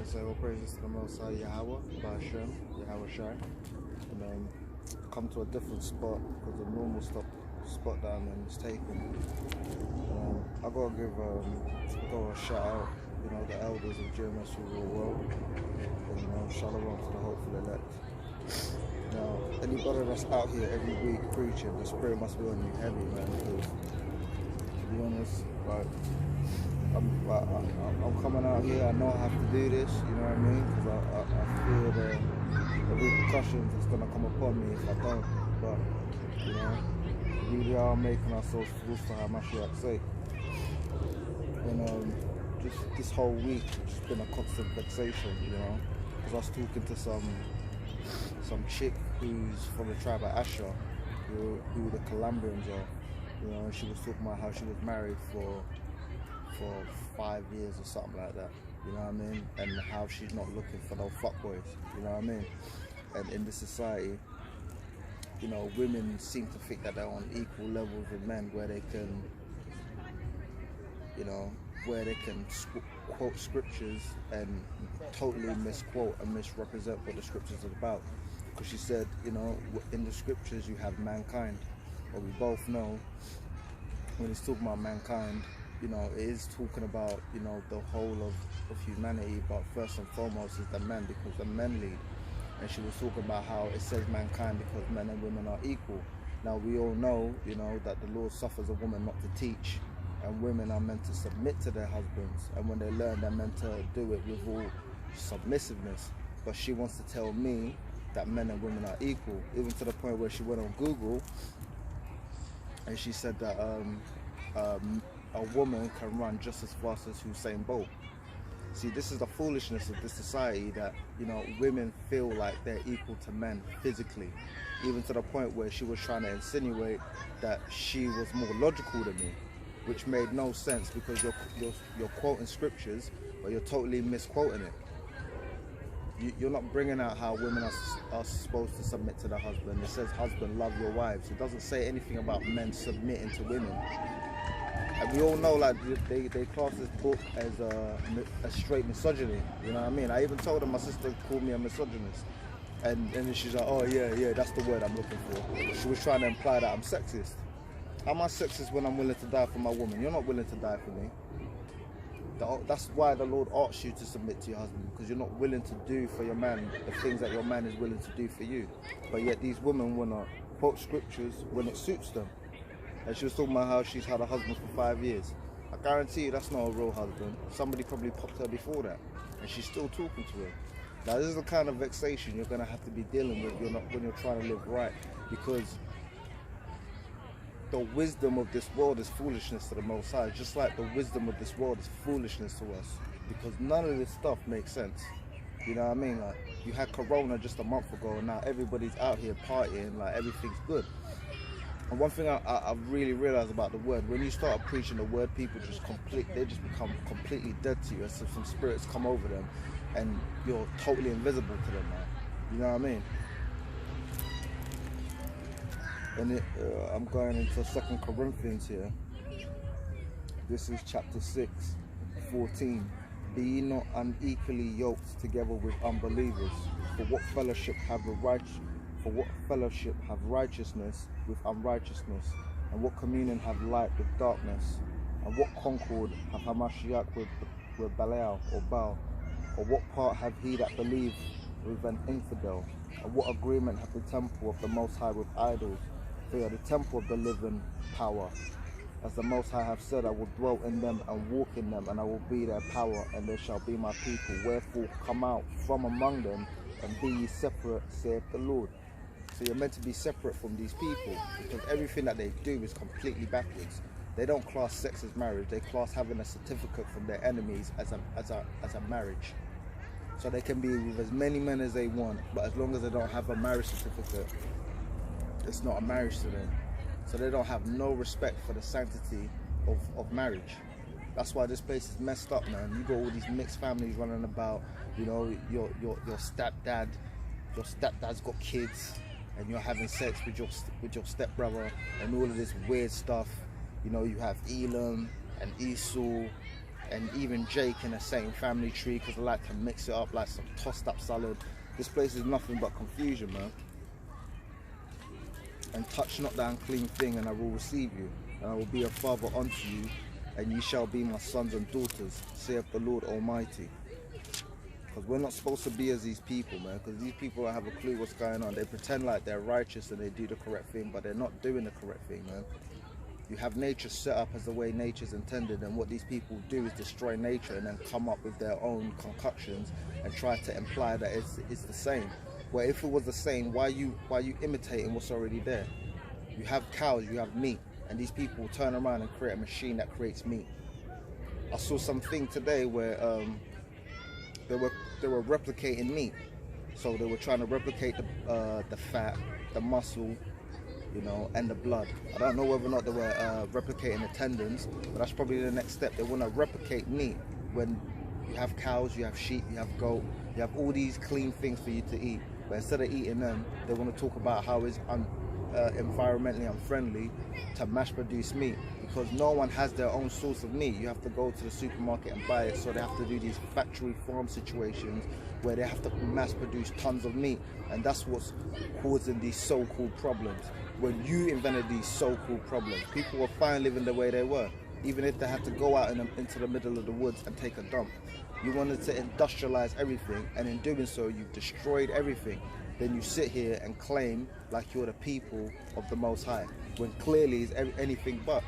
say all praises to the Most High Yahweh, Ba'ashem, Yahweh Shai, and come to a different spot because the normal spot that I'm in is taken. I gotta give a shout out, the elders of GMS who were well, and shalom to the hopeful elect. Now, anybody that's out here every week preaching, the spirit must be on you heavy, man. Because to be honest, I'm coming out here. I know I have to do this. You know what I mean? Because I feel the repercussions that's gonna come upon me if I don't. But we really are making ourselves fools for Hamashiach's sake. And just this whole week, it's just been a constant vexation. Because I was talking to some chick who's from the tribe of Asher, who the Colombians are. And she was talking about how she was married for 5 years or something like that, you know what I mean, and how she's not looking for no fuckboys, you know what I mean. And in this society, women seem to think that they're on equal levels with men, where they can, quote scriptures and totally misquote and misrepresent what the scriptures are about. Because she said, in the scriptures you have mankind, but we both know when it's talking about mankind, it is talking about, the whole of humanity, but first and foremost is the men, because the men lead. And she was talking about how it says mankind because men and women are equal. Now we all know, that the Lord suffers a woman not to teach, and women are meant to submit to their husbands, and when they learn, they're meant to do it with all submissiveness. But she wants to tell me that men and women are equal, even to the point where she went on Google and she said that a woman can run just as fast as Usain Bolt. See, this is the foolishness of this society, that women feel like they're equal to men physically, even to the point where she was trying to insinuate that she was more logical than me, which made no sense, because you're quoting scriptures, but you're totally misquoting it. You're not bringing out how women are supposed to submit to their husband. It says, husband, love your wives. It doesn't say anything about men submitting to women. And we all know, they class this book as a straight misogyny. You know what I mean? I even told her my sister called me a misogynist. And then she's like, oh yeah, that's the word I'm looking for. She was trying to imply that I'm sexist. How am I sexist when I'm willing to die for my woman? You're not willing to die for me. That's why the Lord asks you to submit to your husband, because you're not willing to do for your man the things that your man is willing to do for you. But yet these women want to quote scriptures when it suits them. And she was talking about how she's had a husband for 5 years. I guarantee you that's not a real husband. Somebody probably popped her before that, and she's still talking to him. Now this is the kind of vexation you're going to have to be dealing with when you're trying to live right, because the wisdom of this world is foolishness to the Most High, just like the wisdom of this world is foolishness to us, because none of this stuff makes sense. You know what I mean? Like, you had Corona just a month ago, and now everybody's out here partying like everything's good. And one thing I really realized about the word, when you start preaching the word, people they just become completely dead to you, as if some spirits come over them, and you're totally invisible to them now. You know what I mean? And I'm going into 2 Corinthians here. This is chapter 6, 14. Be ye not unequally yoked together with unbelievers. For what fellowship have righteousness with unrighteousness? And what communion have light with darkness? And what concord have Hamashiach with Belial or Baal? Or what part have he that believe with an infidel? And what agreement have the temple of the Most High with idols? They are the temple of the living power. As the Most High have said, I will dwell in them and walk in them, and I will be their power, and they shall be my people. Wherefore come out from among them, and be ye separate, saith the Lord. So you're meant to be separate from these people, because everything that they do is completely backwards. They don't class sex as marriage. They class having a certificate from their enemies as a marriage. So they can be with as many men as they want, but as long as they don't have a marriage certificate, it's not a marriage to them. So they don't have no respect for the sanctity of marriage. That's why this place is messed up, man. You got all these mixed families running about, your stepdad's got kids, and you're having sex with your stepbrother, and all of this weird stuff. You have Elam and Esau and even Jake in the same family tree, because they like to mix it up like some tossed up salad. This place is nothing but confusion, man. And touch not that unclean thing, and I will receive you, and I will be a father unto you, and you shall be my sons and daughters, saith the Lord Almighty. Because we're not supposed to be as these people, man, because these people don't have a clue what's going on. They pretend like they're righteous and they do the correct thing, but they're not doing the correct thing, man. You have nature set up as the way nature's intended, and what these people do is destroy nature and then come up with their own concoctions and try to imply that it's the same. Well, if it was the same, why you imitating what's already there? You have cows, you have meat, and these people turn around and create a machine that creates meat. I saw something today where they were replicating meat, so they were trying to replicate the fat, the muscle, you know, and the blood. I don't know whether or not they were replicating the tendons, but that's probably the next step. They want to replicate meat when you have cows, you have sheep, you have goat, you have all these clean things for you to eat. But instead of eating them, they want to talk about how it's environmentally unfriendly to mass produce meat, because no one has their own source of meat. You have to go to the supermarket and buy it, so they have to do these factory farm situations where they have to mass produce tons of meat, and that's what's causing these so-called problems. When you invented these so-called problems, people were fine living the way they were, even if they had to go out into the middle of the woods and take a dump. You wanted to industrialize everything, and in doing so you've destroyed everything. Then you sit here and claim like you're the people of the Most High, when clearly it's anything but.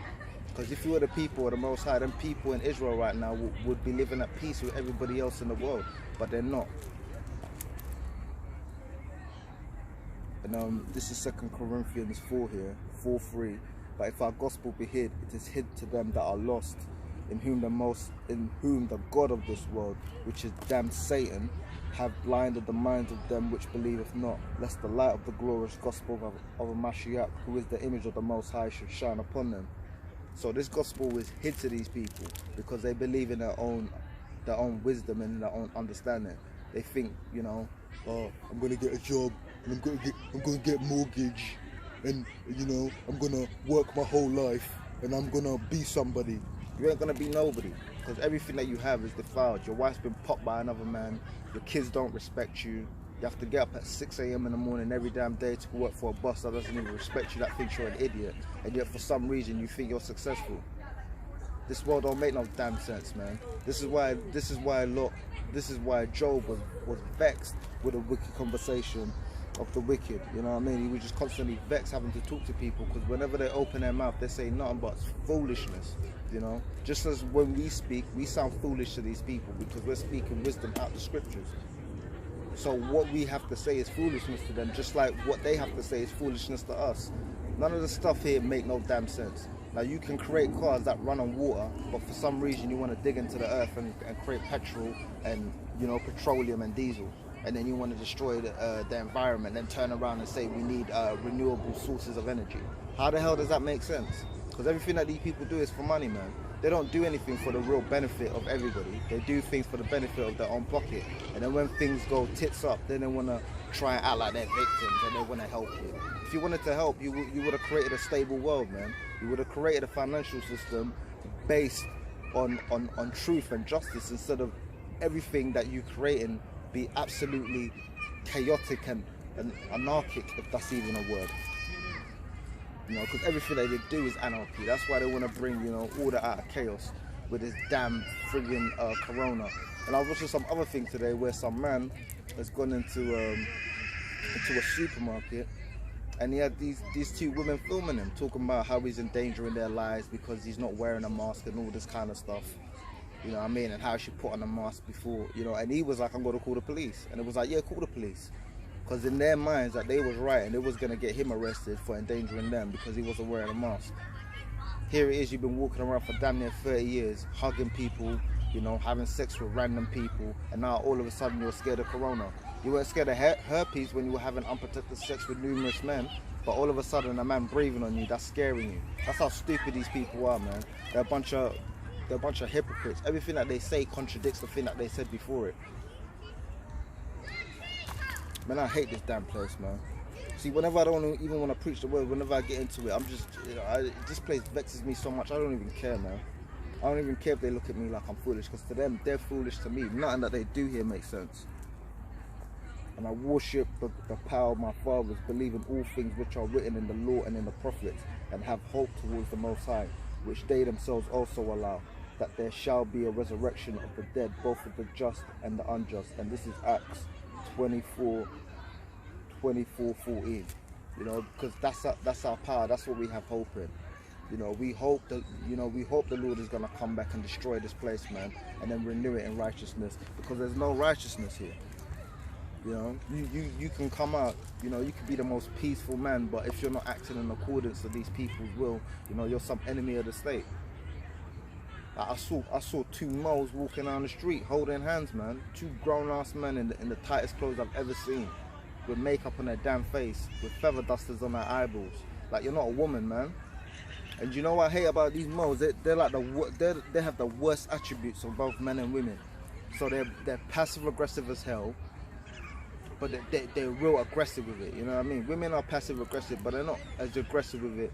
Because if you were the people of the Most High, then people in Israel right now would be living at peace with everybody else in the world, but they're not. And this is 2 Corinthians 4 here, 4:3. But if our gospel be hid, it is hid to them that are lost, in whom the God of this world, which is damned Satan, have blinded the minds of them which believeth not, lest the light of the glorious gospel of a Mashiach, who is the image of the Most High, should shine upon them. So this gospel is hid to these people because they believe in their own wisdom and their own understanding. They think, you know, oh, I'm gonna get a job and I'm gonna get mortgage, and you know, I'm gonna work my whole life and I'm gonna be somebody. You ain't gonna be nobody, because everything that you have is defiled. Your wife's been popped by another man, your kids don't respect you. You have to get up at 6 a.m. in the morning every damn day to work for a boss that doesn't even respect you, that thinks you're an idiot, and yet for some reason you think you're successful. This world don't make no damn sense, man. This is why Job was vexed with a wicked conversation of the wicked. You know what I mean? He was just constantly vexed having to talk to people, because whenever they open their mouth, they say nothing but foolishness. You know, just as when we speak, we sound foolish to these people because we're speaking wisdom out the scriptures. So what we have to say is foolishness to them, just like what they have to say is foolishness to us. None of the stuff here make no damn sense. Now you can create cars that run on water, but for some reason you want to dig into the earth and create petrol and, you know, petroleum and diesel, and then you want to destroy the environment, then turn around and say we need renewable sources of energy. How the hell does that make sense? Because everything that these people do is for money, man. They don't do anything for the real benefit of everybody. They do things for the benefit of their own pocket. And then when things go tits up, then they want to try and act like they're victims and they want to help you. If you wanted to help, you would have created a stable world, man. You would have created a financial system based on truth and justice, instead of everything that you creating be absolutely chaotic and anarchic, if that's even a word. You know, because everything that they do is anarchy. That's why they want to bring, you know, order out of chaos with this damn friggin' corona. And I was watching some other thing today where some man has gone into a supermarket, and he had these two women filming him, talking about how he's endangering their lives because he's not wearing a mask and all this kind of stuff. You know what I mean? And how she put on a mask before, you know, and he was like, I'm going to call the police. And it was like, yeah, call the police. Because in their minds, that they was right and it was going to get him arrested for endangering them because he wasn't wearing a mask. Here it is, you've been walking around for damn near 30 years, hugging people, you know, having sex with random people, and now all of a sudden you're scared of corona. You weren't scared of herpes when you were having unprotected sex with numerous men, but all of a sudden a man breathing on you, that's scaring you. That's how stupid these people are, man. They're a bunch of hypocrites. Everything that they say contradicts the thing that they said before it. Man, I hate this damn place, man. See, whenever I don't even want to preach the word, whenever I get into it, I'm just, you know, this place vexes me so much, I don't even care, man. I don't even care if they look at me like I'm foolish, because to them, they're foolish to me. Nothing that they do here makes sense. And I worship the power of my fathers, believe in all things which are written in the law and in the prophets, and have hope towards the Most High, which they themselves also allow, that there shall be a resurrection of the dead, both of the just and the unjust. And this is Acts 24:14. You know, because that's our power. That's what we have hope in. You know, we hope that, you know, we hope the Lord is gonna come back and destroy this place, man, and then renew it in righteousness, because there's no righteousness here. You know, you can come out, you know, you can be the most peaceful man, but if you're not acting in accordance to these people's will, you know, you're some enemy of the state. Like I saw two moles walking down the street holding hands, man. Two grown-ass men in the tightest clothes I've ever seen, with makeup on their damn face, with feather dusters on their eyeballs. Like, you're not a woman, man. And you know what I hate about these moles? They're like they have the worst attributes of both men and women. So they're passive aggressive as hell, but they're real aggressive with it. You know what I mean? Women are passive aggressive, but they're not as aggressive with it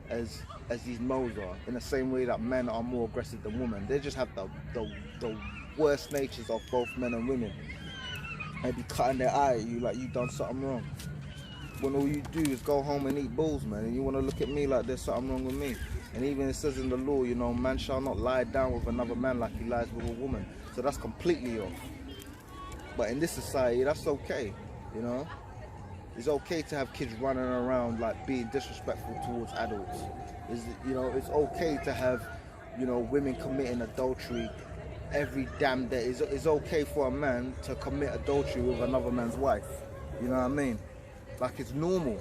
as these moles are. In the same way that men are more aggressive than women. They just have the worst natures of both men and women. They be cutting their eye at you like you done something wrong, when all you do is go home and eat bulls, man, and you want to look at me like there's something wrong with me. And even it says in the law, you know, man shall not lie down with another man like he lies with a woman. So that's completely off. But in this society, that's okay, you know. It's okay to have kids running around like being disrespectful towards adults. You know, it's okay to have, you know, women committing adultery every damn day. It's okay for a man to commit adultery with another man's wife. You know what I mean? Like, it's normal.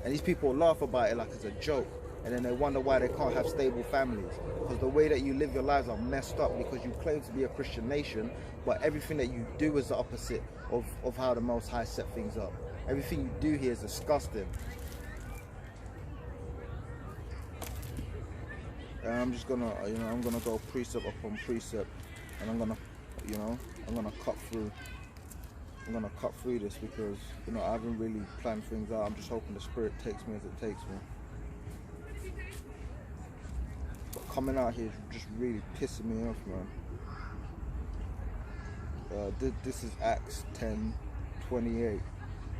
And these people laugh about it like it's a joke. And then they wonder why they can't have stable families. Because the way that you live your lives are messed up, because you claim to be a Christian nation, but everything that you do is the opposite of how the Most High set things up. Everything you do here is disgusting. And I'm just gonna, you know, I'm gonna go precept upon precept, and I'm gonna, you know, I'm gonna cut through this, because, you know, I haven't really planned things out. I'm just hoping the Spirit takes me as it takes me. But coming out here is just really pissing me off, man. This is Acts 10:28.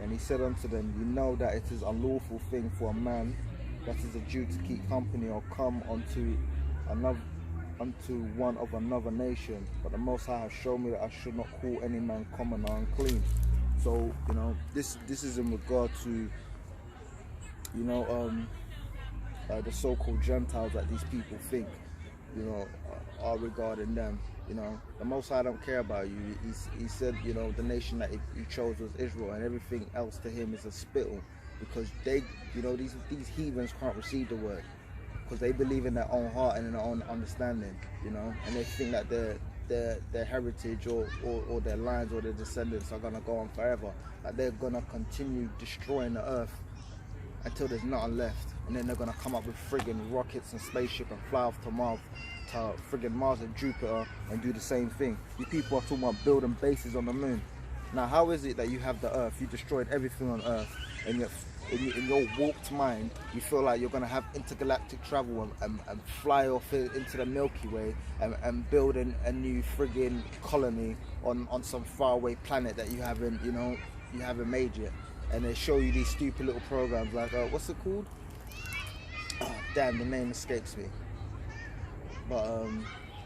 And he said unto them, you know that it is a lawful thing for a man that is a Jew to keep company or come unto one of another nation, but the Most High has shown me that I should not call any man common or unclean. So, you know, this is in regard to, you know, the so-called Gentiles that these people think, you know, are regarding them. You know, the Most High don't care about you. He said, you know, the nation that he chose was Israel, and everything else to him is a spittle, because they, you know, these heathens can't receive the word, because they believe in their own heart and in their own understanding, you know, and they think that their heritage or their lines or their descendants are gonna go on forever, that they're gonna continue destroying the earth until there's nothing left, and then they're gonna come up with friggin' rockets and spaceship and fly off to Mars, friggin' Mars and Jupiter, and do the same thing. You people are talking about building bases on the moon. Now, how is it that you have the earth, you destroyed everything on earth, and yet in your warped mind, you feel like you're going to have intergalactic travel and fly off into the Milky Way and build a new friggin' colony on some faraway planet that you haven't made yet. And they show you these stupid little programs like, what's it called? Oh, damn, the name escapes me. But